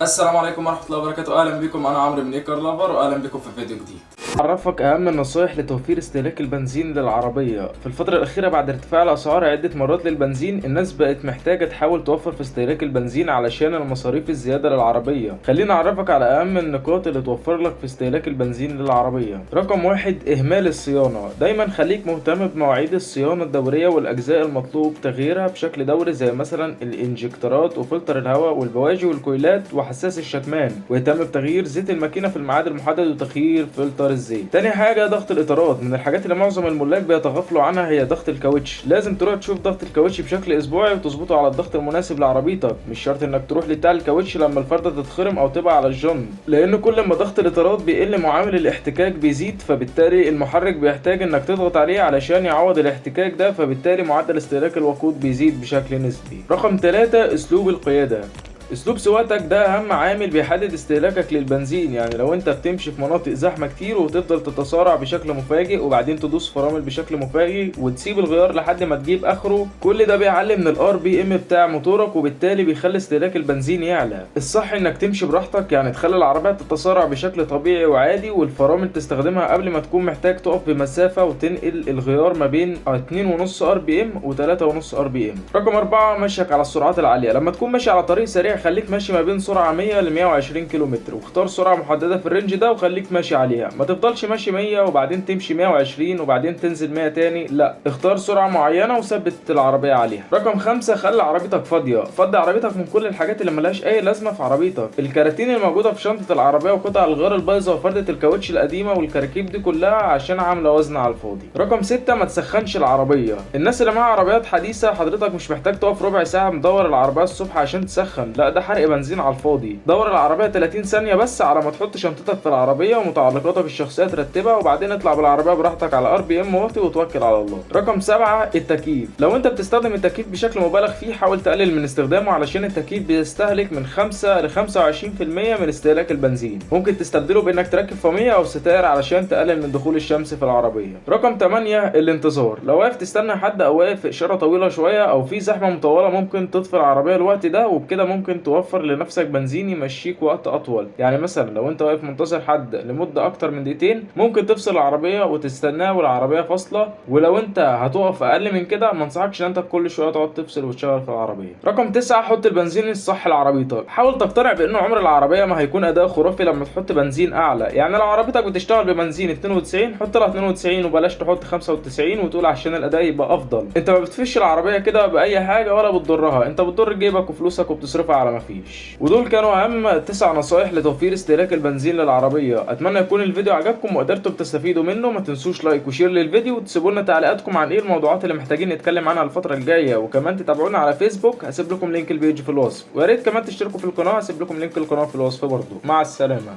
السلام عليكم ورحمة الله وبركاته. أهلا بكم، أنا عمرو من إيكار لافر، وأهلا بكم في فيديو جديد. أعرفك أهم النصائح لتوفير استهلاك البنزين للعربية. في الفترة الأخيرة بعد ارتفاع الأسعار عدة مرات للبنزين، الناس بقت محتاجة تحاول توفر في استهلاك البنزين علشان المصاريف الزيادة للعربية. خليني أعرفك على أهم النقاط اللي توفر لك في استهلاك البنزين للعربية. رقم واحد، إهمال الصيانة. دايما خليك مهتم بمواعيد الصيانة الدورية والأجزاء المطلوب تغييرها بشكل دوري، زي مثلا الإنجكتورات وفلتر الهواء والبواجي والكويلات وحساس الشكمان، ويهتم بتغيير زيت الماكينة في الميعاد المحدد وتغيير فلتر الزيت. تاني حاجة، ضغط الإطارات. من الحاجات اللي معظم الملاك بيتغافلوا عنها هي ضغط الكاوتش. لازم تروح تشوف ضغط الكاوتش بشكل أسبوعي وتظبطه على الضغط المناسب لعربيتك. مش شرط إنك تروح لبتاع الكاوتش لما الفردة تتخرم أو تبقى على الجن، لأن كل ما ضغط الإطارات بيقل معامل الاحتكاك بيزيد، فبالتالي المحرك بيحتاج إنك تضغط عليه علشان يعوض الاحتكاك ده، فبالتالي معدل استهلاك الوقود بيزيد بشكل نسبي. رقم 3، أسلوب القيادة. اسلوب سواقتك ده اهم عامل بيحدد استهلاكك للبنزين. يعني لو انت بتمشي في مناطق زحمه كتير وتفضل تتسارع بشكل مفاجئ وبعدين تدوس فرامل بشكل مفاجئ وتسيب الغيار لحد ما تجيب اخره، كل ده بيعلي من الار بي ام بتاع موتورك وبالتالي بيخلي استهلاك البنزين يعلى. الصح انك تمشي براحتك، يعني تخلي العربيه تتسارع بشكل طبيعي وعادي، والفرامل تستخدمها قبل ما تكون محتاج تقف بمسافه وتنقل الغيار ما بين 2.5 ار بي ام و3.5 ار بي ام. رقم 4، مشيك على السرعات العاليه. لما تكون ماشي على طريق سريع خليك ماشي ما بين سرعة 100 ل 120 كيلومتر، واختار سرعة محددة في الرينج ده وخليك ماشي عليها. ما تفضلش ماشي 100 وبعدين تمشي 120 وبعدين تنزل 100 تاني، لا، اختار سرعة معينة وثبت العربية عليها. رقم 5، خلي عربيتك فاضية. فضي عربيتك من كل الحاجات اللي ملهاش أي لازمة في عربيتك. الكراتين الموجودة في شنطة العربية وقطع الغيار البايظة وفردة الكاوتش القديمة والكراكيب دي كلها عشان عاملة وزن على الفاضي. رقم 6، ما تسخنش العربية. الناس اللي معاها عربيات حديثة حضرتك مش محتاج تقف ربع ساعة مدور العربية الصبح عشان تسخن، لا، ده حرق بنزين على الفاضي. دور العربية 30 ثانية بس على ما تحط شنطتك في العربية ومتعلقاتك الشخصية ترتبها، وبعدين اطلع بالعربية براحتك على ار بي ام واطي وتوكل على الله. رقم 7، التكييف. لو انت بتستخدم التكييف بشكل مبالغ فيه حاول تقلل من استخدامه، علشان التكييف بيستهلك من 5 ل 25% من استهلاك البنزين. ممكن تستبدله بانك تركب فومية او ستائر علشان تقلل من دخول الشمس في العربية. رقم 8، الانتظار. لو واقف تستنى حد او واقف في اشارة طويلة شوية او في زحمة مطولة ممكن تطفي العربية الوقت ده، وبكده ممكن توفر لنفسك بنزين يمشيك وقت اطول. يعني مثلا لو انت واقف منتظر حد لمده اكتر من دقيقتين ممكن تفصل العربيه وتستناه والعربيه فاصله، ولو انت هتقف اقل من كده ما انصحكش ان انت كل شويه تقعد تفصل وتشغل في العربيه. رقم 9، حط البنزين الصح لعربيتك. حاول تقتنع بان عمر العربيه ما هيكون اداء خرافي لما تحط بنزين اعلى. يعني لو عربيتك بتشتغل ببنزين 92 حط لها 92 وبلاش تحط 95 وتقول عشان الاداء يبقى افضل. انت ما بتفش العربيه كده باي حاجه ولا بتضرها، انت بتضر جيبك وفلوسك وبتصرفها على ما فيش. ودول كانوا اهم 9 نصائح لتوفير استهلاك البنزين للعربية. اتمنى يكون الفيديو عجبكم وقدرتم تستفيدوا منه. ما تنسوش لايك وشير للفيديو، وتسيبوا لنا تعليقاتكم عن ايه الموضوعات اللي محتاجين نتكلم عنها الفترة الجاية، وكمان تتابعونا على فيسبوك، هسيب لكم لينك البيج في الوصف، ويا ريت كمان تشتركوا في القناة، هسيب لكم لينك القناة في الوصف برضو. مع السلامة.